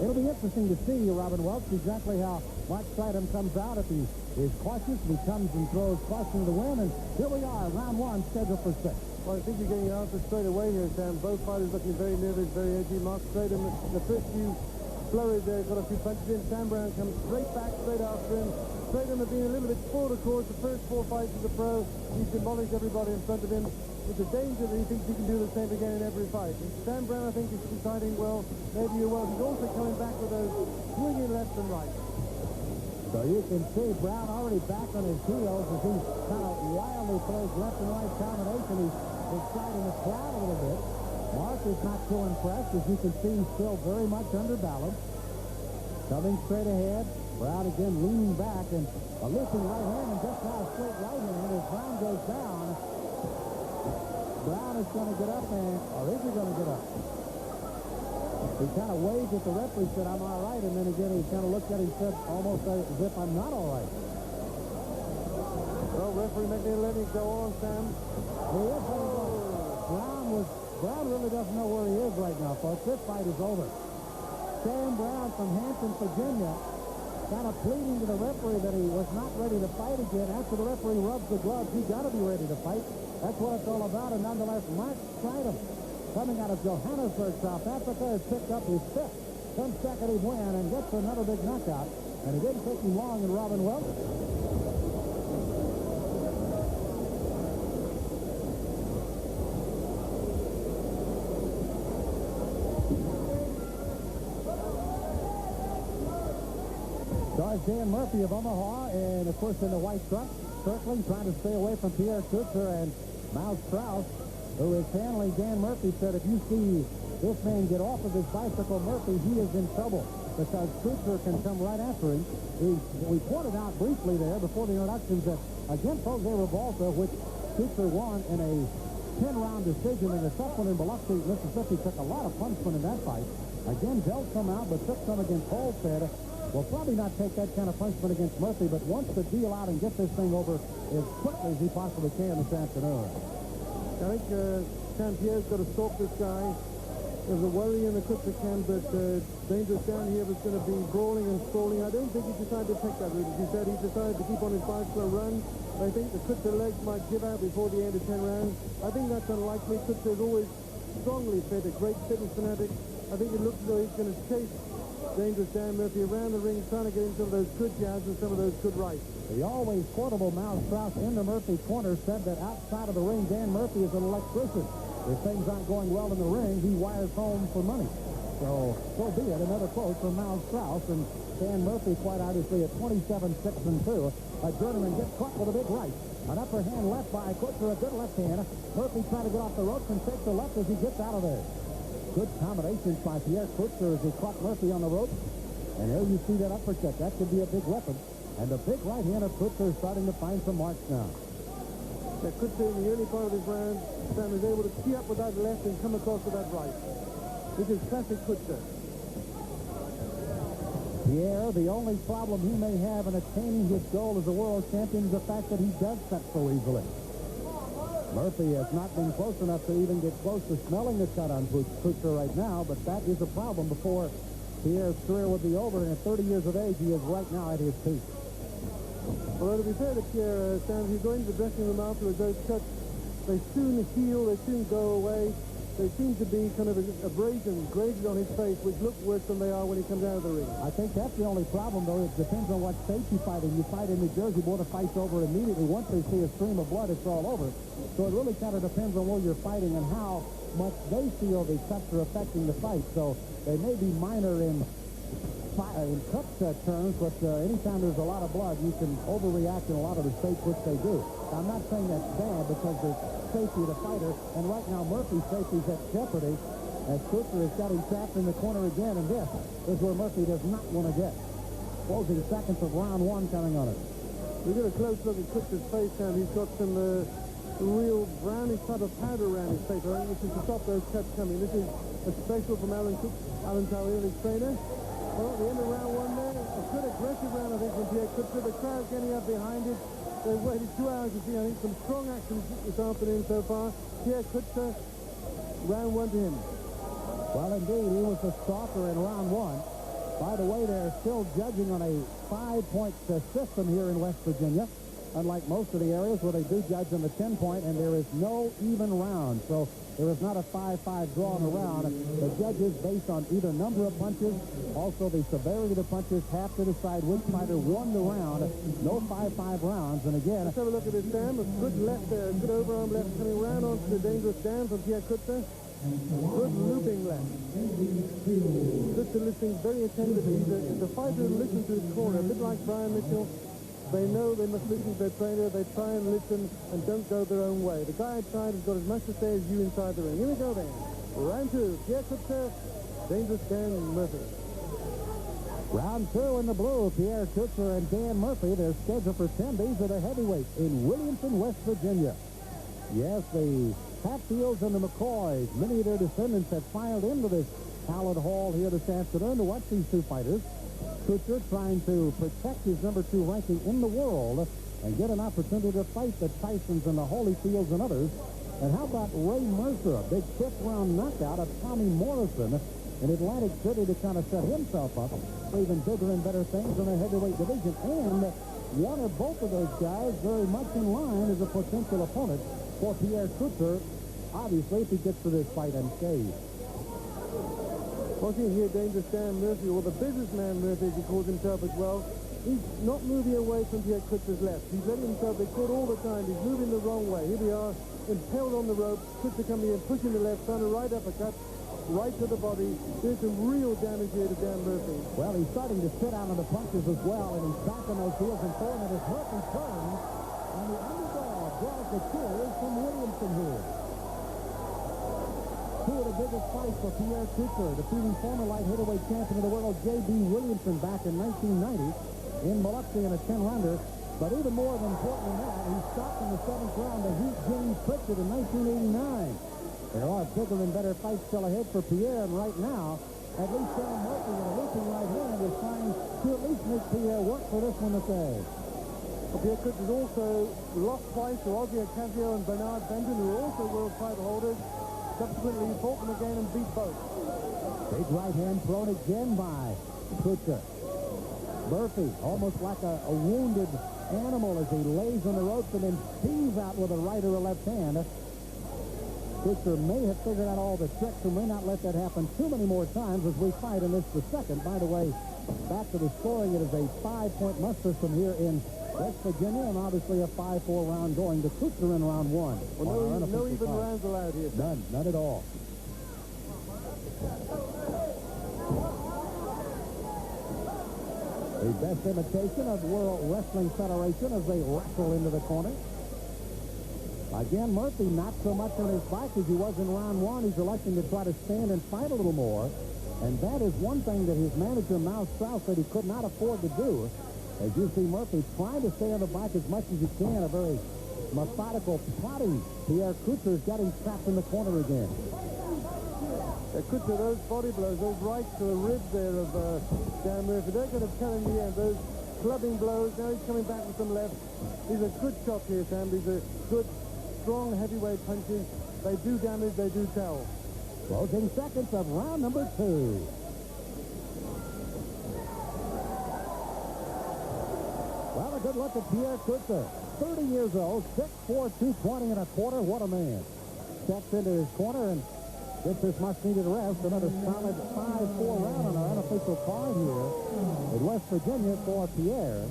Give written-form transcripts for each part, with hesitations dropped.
It'll be interesting to see, Robin Welch, exactly how Mark Stridham comes out. If he is cautious, he comes and throws caution to the wind, and here we are, round one, scheduled for 6. Well, I think you're getting an answer straight away here, Sam. Both fighters looking very nervous, very edgy. Mark Stridham, the first few flurries there, got a few punches in. Sam Brown comes straight back, straight after him. Stridham has been a little bit spoiled, of course, the first 4 fights as a pro. He's demolished everybody in front of him. It's a danger that he thinks he can do the same again in every fight. And Sam Brown, I think, is deciding, well, maybe you're well. He's also coming back with those swinging left and right. So you can see Brown already back on his heels as he kind of wildly throws left and right combination. He's exciting the crowd a little bit. Mark is not too impressed. As you can see, he's still very much under balance. Coming straight ahead. Brown again leaning back and a looping right hand and just now a straight right hand as Brown goes down. Brown is going to get up or is he going to get up? He kind of waved at the referee, said, I'm all right, and then again he kind of looked at him and said almost as if I'm not all right. Well, referee McNeil letting it go on, Sam. He is letting go. Brown really doesn't know where he is right now, folks. This fight is over. Sam Brown from Hampton, Virginia, kind of pleading to the referee that he was not ready to fight again. After the referee rubs the gloves, he's got to be ready to fight. That's what it's all about. And nonetheless, Mark Stridham, coming out of Johannesburg, South Africa, has picked up his 5th consecutive win and gets another big knockout. And it didn't take him long in Robin Welch. Dan Murphy of Omaha, and of course in the white truck, circling, trying to stay away from Pierre Kutzer and Miles Strauss, who is handling Dan Murphy, said if you see this man get off of his bicycle, Murphy, he is in trouble because Kutzer can come right after him. We pointed out briefly there before the introductions that against Jose Revolta, which Kutzer won in a 10-round decision in the supplement in Biloxi, Mississippi, took a lot of punishment in that fight. Again, dealt some out, but took some against Holstead. Will probably not take that kind of punishment against Murphy, but wants to deal out and get this thing over as quickly as he possibly can this afternoon. I think Saint-Pierre's got to stalk this guy. There's a worry in the Kutzer camp that Dangerous down here was going to be brawling and sprawling. I don't think he decided to take that route. As you said, he decided to keep on his bicycle run. I think the Kutzer legs might give out before the end of 10 rounds. I think that's unlikely. Kutzer is always strongly fit, a great fitness fanatic. I think it looks as though he's going to chase Dangerous Dan Murphy around the ring, trying to get in some of those good jabs and some of those good rights. The always quotable Miles Strauss in the Murphy corner said that outside of the ring, Dan Murphy is an electrician. If things aren't going well in the ring, he wires home for money. So be it. Another quote from Miles Strauss. And Dan Murphy, quite obviously, at 27-6-2. A journeyman gets caught with a big right. An upper hand left by Kutzer, a good left hand. Murphy trying to get off the ropes and takes the left as he gets out of there. Good combinations by Pierre Kutzer as he caught Murphy on the rope. And there you see that uppercut. That could be a big weapon. And the big right hand of Kutzer is starting to find some marks now. That Kutzer in the early part of his round, Sam is able to tee up with that left and come across with that right. This is classic Kutzer. Pierre, the only problem he may have in attaining his goal as a world champion is the fact that he does cut so easily. Murphy has not been close enough to even get close to smelling the cut on Kutzer right now, but that is a problem before Pierre's career will be over, and at 30 years of age, he is right now at his peak. Well, to be fair to Pierre, Sam, if you go into the dressing room afterwards, those cuts, they soon heal, they soon go away. They seem to be kind of abrasions, grazes on his face, which look worse than they are when he comes out of the ring. I think that's the only problem, though. It depends on what state you fight in. You fight in New Jersey, border fights over immediately. Once they see a stream of blood, it's all over. So it really kind of depends on where you're fighting and how much they feel the cuts are affecting the fight. So they may be minor in cut terms, but anytime there's a lot of blood, you can overreact in a lot of the states, which they do. I'm not saying that's bad because there's safety of the fighter, and right now Murphy's safety is at jeopardy as Kutzer has got him trapped in the corner again, and this is where Murphy does not want to get. Closing seconds of round one coming on it. We get a close look at Kutzer's face, and he's got some real brownish type of powder around his face. I think this is to stop those cuts coming. This is a special from Alan Tawil, his trainer. Well, at the end of round one there, a good aggressive round, I think, from Pierre Kutzer. The crowd getting up behind it. They've waited 2 hours to see, I think, some strong action this afternoon so far. Pierre Kutzer, round one to him. Well, indeed, he was the stalker in round one. By the way, they're still judging on a 5-point system here in West Virginia, unlike most of the areas where they do judge on the 10-point, and there is no even round. So there is not a 5-5 draw in a round. The judges, based on either number of punches, also the severity of the punches, have to decide which fighter won the round. No 5-5 rounds. And again, let's have a look at this dam. A good left there, a good overarm left coming round onto the dangerous dam from Pierre Kutzer. Good looping left. Kutzer listening very attentively. He's a fighter who listens to his corner, a bit like Brian Mitchell. They know they must listen to their trainer. They try and listen and don't go their own way. The guy outside has got as much to say as you inside the ring. Here we go then. Round 2. Pierre Kutzer, dangerous Dan Murphy. Round 2 in the blue. Pierre Kutzer and Dan Murphy. They're scheduled for 10. These are the heavyweights in Williamson, West Virginia. Yes, the Hatfields and the McCoys, many of their descendants have filed into this hallowed hall here this afternoon to watch these two fighters. Kutzer trying to protect his number 2 ranking in the world and get an opportunity to fight the Tysons and the Holyfields and others. And how about Ray Mercer, a big 5th-round knockout of Tommy Morrison in Atlantic City to kind of set himself up for even bigger and better things in the heavyweight division. And one or both of those guys very much in line as a potential opponent for Pierre Kutzer, obviously, if he gets to this fight unscathed. Watching here, dangerous Dan Murphy, or the businessman Murphy, as he calls himself as well. He's not moving away from Pierre Kutzer's left. He's letting himself be caught all the time. He's moving the wrong way. Here we are, impaled on the rope. Kutzer coming in, pushing the left, trying to right uppercut, right to the body. There's some real damage here to Dan Murphy. Well, he's starting to sit out on the punches as well, and he's back on those heels and throwing it as Murphy turns. And the underdog draws the cheers from Williamson here. Two of the biggest fights for Pierre Kutzer, defeating former light heavyweight champion of the world J.B. Williamson back in 1990 in Biloxi in a 10-rounder. But even more important than that, he stopped in the 7th round to beat James Pritchett in 1989. There are bigger and better fights still ahead for Pierre, and right now, at least Dan Murphy with a looping right hand is trying to at least make Pierre work for this one today. Well, Pierre Kutzer has also lost twice to Ozzy Ocasio and Bernard Benton, who are also world title holders. Subsequently, he fought them again and beat both. Big right hand thrown again by Kutzer. Murphy, almost like a wounded animal as he lays on the ropes and then steams out with a right or a left hand. Kutzer may have figured out all the tricks and may not let that happen too many more times as we fight in this the second. By the way, back to the scoring, it is a 5-point must system here in West Virginia, and obviously a 5-4 round going to Kutzer in round 1. Well, no even rounds allowed here. None at all. The best imitation of World Wrestling Federation as they wrestle into the corner. Again, Murphy not so much on his bike as he was in round 1. He's electing to try to stand and fight a little more. And that is one thing that his manager, Mal Strauss, said he could not afford to do. As you see Murphy trying to stay on the bike as much as he can, a very methodical plotting. Pierre Kutzer's got him trapped in the corner again. Kutzer, those body blows, those rights to the ribs there of Dan Murphy, they're going to tell in the end. Those clubbing blows, now he's coming back with some left. These are good shots here, Sam. These are good, strong heavyweight punches. They do damage, they do tell. Closing seconds of round number 2. Well, a good look at Pierre Kutzer. 30 years old, 6'4", 220 1/4. What a man. Steps into his corner and gets this much-needed rest. Another solid 5-4 round on our unofficial card here in West Virginia for Pierre.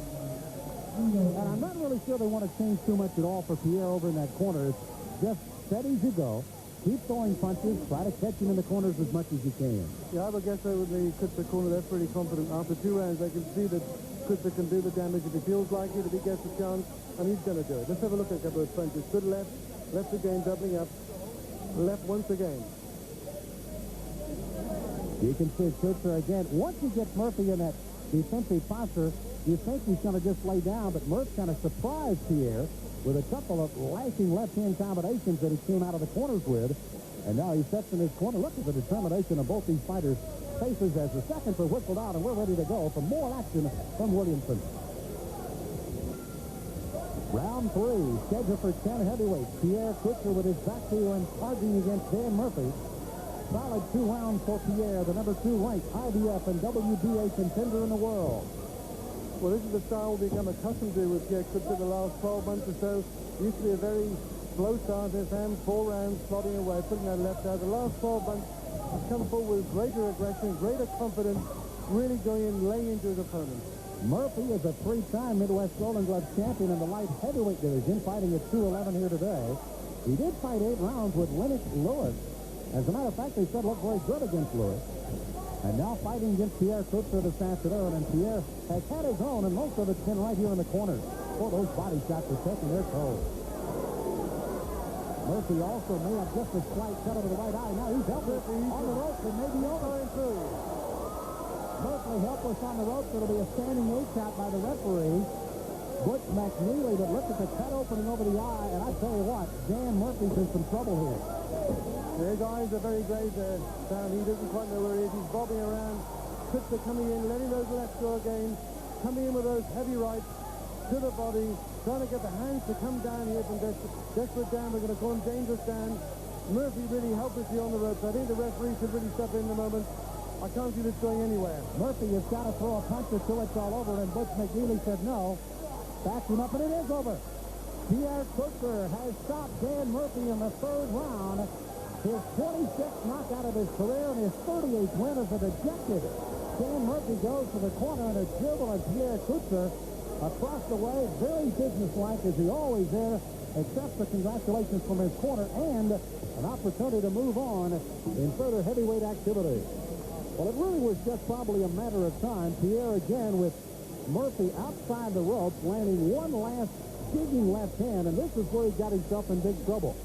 And I'm not really sure they want to change too much at all for Pierre over in that corner. It's just steady as you go. Keep throwing punches. Try to catch him in the corners as much as you can. Yeah, I would guess over the Kutzer corner, they're pretty confident. After 2 rounds, they can see that Kutzer can do the damage if he feels like it, if he gets a chance, and he's going to do it. Let's have a look at a couple of punches. Good left, left again, doubling up, left once again. You can see Kutzer again. Once he gets Murphy in that defensive posture, you think he's going to just lay down, but Murph kind of surprised Pierre with a couple of lashing left-hand combinations that he came out of the corners with. And now he sets in his corner. Look at the determination of both these fighters' faces as the seconds are whistled out, and we're ready to go for more action from Williamson. Round 3, scheduled for 10 heavyweights. Pierre Kutzer with his back to you and charging against Dan Murphy. solid 2 rounds for Pierre, the number 2 ranked IBF and WBA contender in the world. Well, this is the style we've become accustomed to with Pierre Coetzee the last 12 months or so. Used to be a very slow start in his hand, 4 rounds, plodding away, putting that left out. The last 12 months, he's come forward with greater aggression, greater confidence, really going in, laying into his opponent. Murphy is a 3-time Midwest Golden Glove champion in the light heavyweight division, fighting at 211 here today. He did fight 8 rounds with Lennox Lewis. As a matter of fact, they said looked very good against Lewis. And now fighting against Pierre Coetzee this afternoon, and Pierre has had his own, and most of it's been right here in the corner. Oh, those body shots are taking their toll. Murphy also may have just a slight cut over the right eye. Now he's helpless on the ropes and maybe over. Murphy helpless on the ropes. It'll be a standing 8 count by the referee, Butch McNeely. But look at the cut opening over the eye, and I tell you what, Dan Murphy's in some trouble here. His eyes are very grave there, Sam. He doesn't quite know where he is. He's bobbing around. Coetzee coming in, letting those lefts go again, coming in with those heavy rights to the body, trying to get the hands to come down here from desperate Dan. We're going to call him Dangerous Dan. Murphy really helplessly on the ropes. I think the referee should really step in a moment. I can't see this going anywhere. Murphy has got to throw a punch or two. It's all over, and Butch McNeely said no. Backs him up, and it is over. Pierre Coetzee has stopped Dan Murphy in the 3rd round. His 26th knockout of his career and his 38th win as a dejected Dan Murphy goes to the corner in a jubilant Pierre Coetzee across the way, very businesslike as he always is, accepts the congratulations from his corner and an opportunity to move on in further heavyweight activity. Well, it really was just probably a matter of time. Pierre again with Murphy outside the ropes, landing one last digging left hand, and this is where he got himself in big trouble.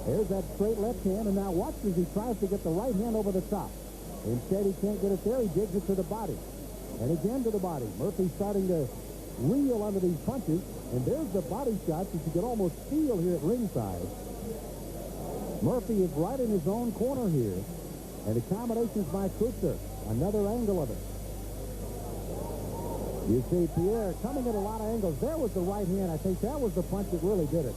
There's that straight left hand, and now watch as he tries to get the right hand over the top. Instead, he can't get it there. He digs it to the body. And again to the body. Murphy's starting to reel under these punches, and there's the body shots that you can almost feel here at ringside. Murphy is right in his own corner here, and accommodations by Coetzee. Another angle of it. You see Pierre coming at a lot of angles. There was the right hand. I think that was the punch that really did it.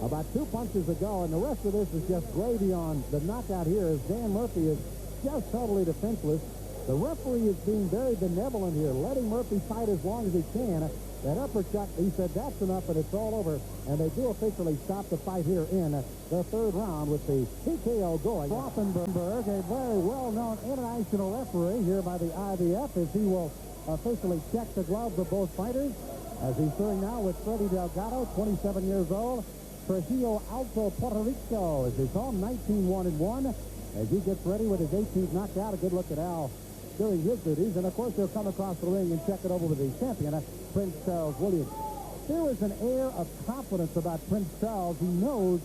About 2 punches ago, and the rest of this is just gravy on the knockout here as Dan Murphy is just totally defenseless. The referee is being very benevolent here, letting Murphy fight as long as he can. That uppercut, he said, that's enough, and it's all over. And they do officially stop the fight here in the 3rd round with the TKO going. Rothenberg, a very well-known international referee here by the IBF, as he will officially check the gloves of both fighters, as he's doing now with Freddie Delgado, 27 years old. Trujillo Alto, Puerto Rico is his home, 19-1-1. As he gets ready with his 18th knockout, a good look at Al doing his duties. And, of course, he'll come across the ring and check it over with the champion, Prince Charles Williams. There is an air of confidence about Prince Charles. He knows,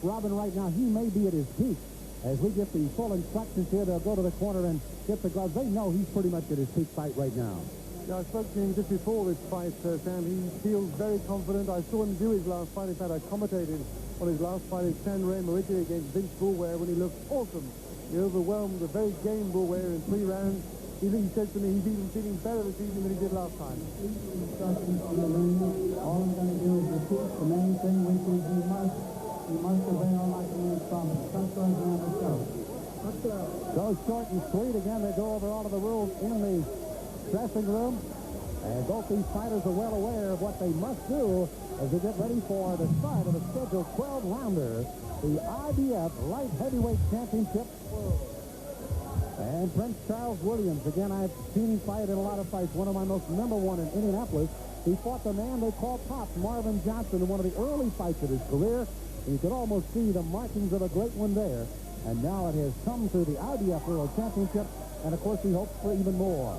Robin, right now, he may be at his peak. As we get the full instructions here, they'll go to the corner and get the gloves. They know he's pretty much at his peak fight right now. Yeah, I spoke to him just before this fight, Sam. He feels very confident. I saw him do his last fight. In fact, I commentated on his last fight at San Remo against Vince Bullware when he looked awesome. He overwhelmed a very game Bullware in 3 rounds. He said to me he's even feeling better this evening than he did last time. All I'm going to do is repeat the main thing, which is you must obey all my commands from the first round of the show. Goes short and sweet. Again, they go over all of the rules in the dressing room. And both these fighters are well aware of what they must do as they get ready for the start of the scheduled 12-rounder, the IBF Light Heavyweight Championship. And Prince Charles Williams, again, I've seen him fight in a lot of fights. One of my most memorable one in Indianapolis. He fought the man they call Pop, Marvin Johnson, in one of the early fights of his career. You could almost see the markings of a great one there. And now it has come to the IBF World Championship, and of course he hopes for even more.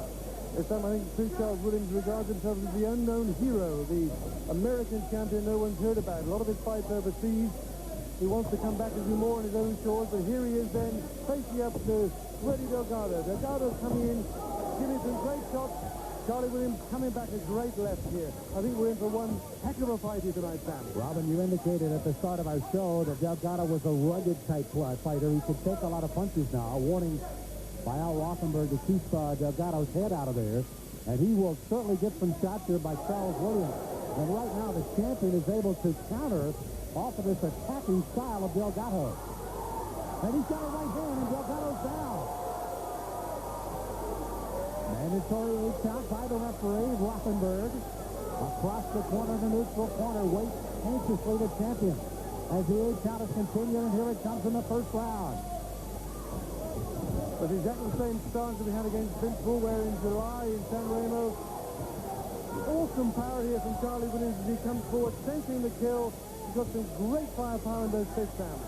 This time I think Prince Charles Williams regards himself as the unknown hero, the American champion no one's heard about. A lot of his fights overseas. He wants to come back and do more on his own shores, but here he is then, facing up to Freddie Delgado. Delgado's coming in, giving some great shots. Charlie Williams coming back a great left here. I think we're in for one heck of a fight here tonight, Sam. Robin, you indicated at the start of our show that Delgado was a rugged type fighter. He could take a lot of punches now. A warning by Al Rothenberg to keep Delgado's head out of there. And he will certainly get some shots here by Charles Williams. And right now the champion is able to counter off of this attacking style of Delgado. And he's got a right hand, and Delgado's down. Mandatory 8 count by the referee, Rothenberg. Across the corner to neutral corner, waits anxiously the champion. As the 8 count is continuing, and here it comes in the first round. But exactly the same stance that we had against Vince Bulwer in July in San Remo. Awesome power here from Charlie Williams as he comes forward, sensing the kill. He's got some great firepower in those fists down.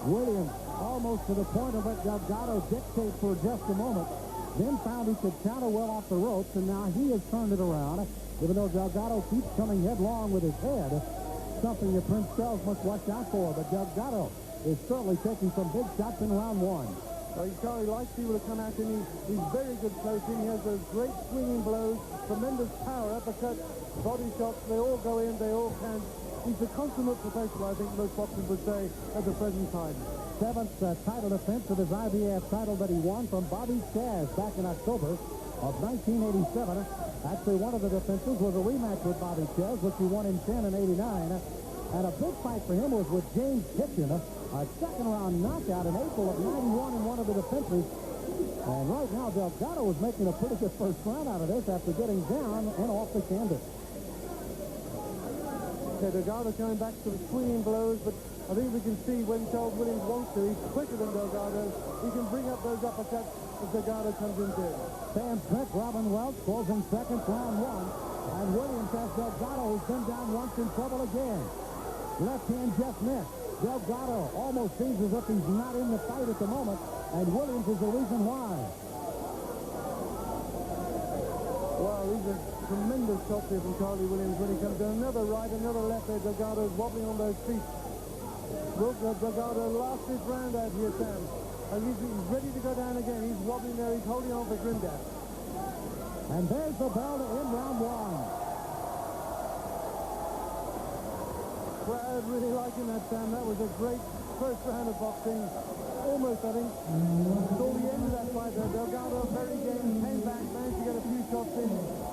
Williams almost to the point of let Delgado dictate for just a moment. Then found he could counter well off the ropes, and now he has turned it around. Even though Delgado keeps coming headlong with his head, something that Prince Charles must watch out for. But Delgado is certainly taking some big shots in round one. Charlie likes people to come at him. He's very good close in. He has those great swinging blows, tremendous power, uppercuts, body shots. They all go in, they all can. He's a consummate professional, I think most boxers would say, at the present time. 7th title defense of his IBF title that he won from Bobby Chaz back in October of 1987. Actually, one of the defenses was a rematch with Bobby Chaz, which he won in 10 and 89. And a big fight for him was with James Kitchen, a second-round knockout in April of 91 in one of the defenses. And right now, Delgado is making a pretty good first round out of this after getting down and off the canvas. Okay, Delgado coming back to the swinging blows, but I think we can see when Charles Williams wants to, he's quicker than Delgado. He can bring up those uppercuts as Delgado comes into it. Sam Trent, Robin Welch, closing seconds, round one. And Williams has Delgado, who's been down once, in trouble again. Left hand just missed. Delgado almost seems as if he's not in the fight at the moment, and Williams is the reason why. Wow, these are tremendous shots here from Charlie Williams when he comes down. Another right, another left there. Delgado's wobbling on those feet. Delgado lost his round out here, Sam. And he's ready to go down again. He's wobbling there. He's holding on for Grimdown. And there's the bell to end round one. Crowd really liking that, Sam. That was a great first round of boxing. Almost, I think, saw the end of that fight there. Delgado, very game, came back, managed to get a few shots in.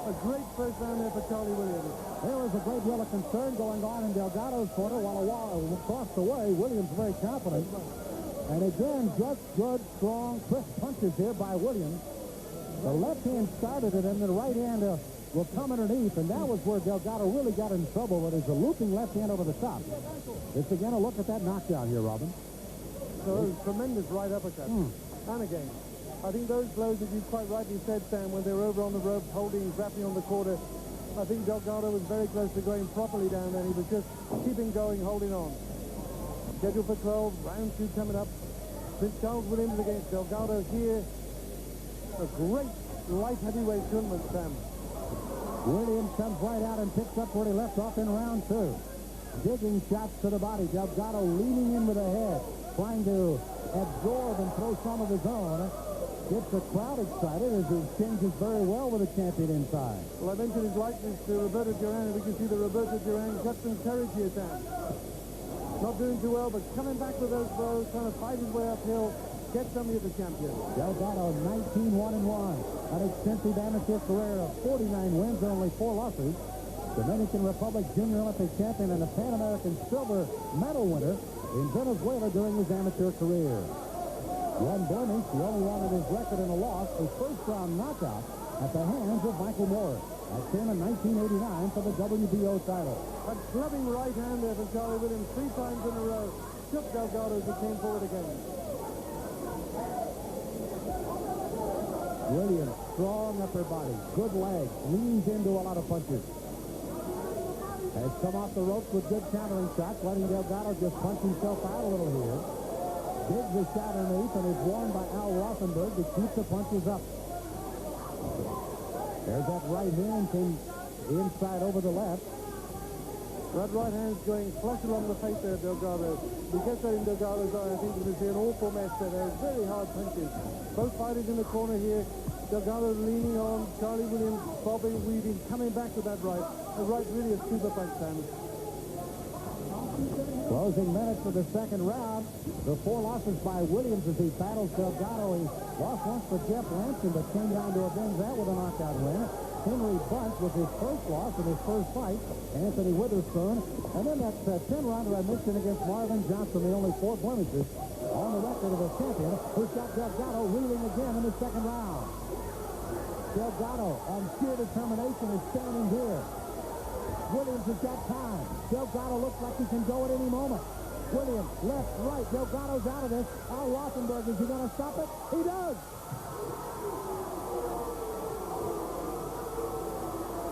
A great first round there for Charlie Williams. There was a great deal of concern going on in Delgado's corner while across the way, Williams very confident. And again, just good, strong, crisp punches here by Williams. The left hand started it, and the right hand will come underneath, and that was where Delgado really got in trouble with his looping left hand over the top. It's again a look at that knockdown here, Robin. So tremendous right uppercut. And again, I think those blows, as you quite rightly said, Sam, when they were over on the rope, holding, grappling on the quarter, I think Delgado was very close to going properly down there. He was just keeping going, holding on. Scheduled for 12, round 2 coming up. Prince Charles Williams against Delgado here. A great light heavyweight tournament, Sam. Williams comes right out and picks up where he left off in round 2. Digging shots to the body. Delgado leaning in with the head, trying to absorb and throw some of his own. Gets the crowd excited as he exchanges very well with the champion inside. Well, I mentioned his likeness to Roberto Duran. We can see the Roberto Duran got some courage here, Sam. Not doing too well, but coming back with those blows, trying to fight his way uphill, get somebody of the champion. Delgado, 19-1-1. An extensive amateur career of 49 wins and only 4 losses. Dominican Republic Junior Olympic champion and a Pan American silver medal winner in Venezuela during his amateur career. One blemish, the only one in his record in a loss, a first-round knockout at the hands of Michael Moore. That's him in 1989 for the WBO title. A clubbing right hand there from Charlie Williams 3 times in a row. Shook Delgado as he came forward again. Williams, strong upper body, good legs, leans into a lot of punches. Has come off the ropes with good countering shots, letting Delgado just punch himself out a little here. Digs the shot underneath and is warned by Al Rothenberg to keep the punches up. There's that right hand came inside over the left. That right hand's going flush along the face there, Delgado. He gets that in Delgado's eye. I think you can see an awful mess there. They're very hard punches. Both fighters in the corner here. Delgado leaning on. Charlie Williams bobbing, weaving, coming back with that right. A right really a super punch, Sam. Closing minutes of the second round. The 4 losses by Williams as he battles Delgado. He lost once for Jeff Lansing, but came down to avenge that with a knockout win. Henry Bunch was his first loss in his first fight. Anthony Witherspoon. And then that 10-rounder I mentioned against Marvin Johnson, the only 4 blemishes. on the record of a champion who's got Delgado reeling again in the second round. Delgado, on sheer determination, is standing here. Williams has got time. Delgado looks like he can go at any moment. Williams, left, right. Delgado's out of this. Al Rothenberg, is he going to stop it? He does!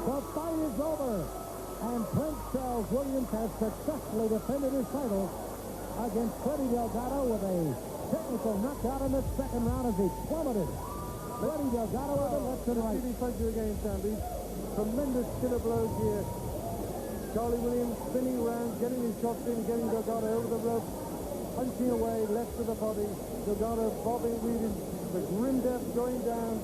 The fight is over. And Prince Charles Williams has successfully defended his title against Freddie Delgado with a technical knockout in the second round as he plummeted Freddie Delgado with the left and right. Really punch you again, Sandy. Tremendous killer blows here. Charlie Williams spinning around, getting his shots in, getting Delgado over the rope, punching away left to the body. Delgado bobbing, weaving, the grim death going down.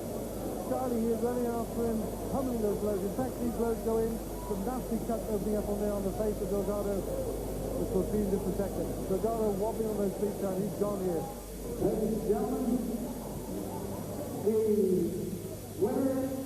Charlie here running after him, pummeling those blows. In fact, these blows go in. Some nasty cuts opening up on there on the face of Delgado, which will be in just a second. Delgado wobbling on those feet, and he's gone here. Ladies and gentlemen, the winner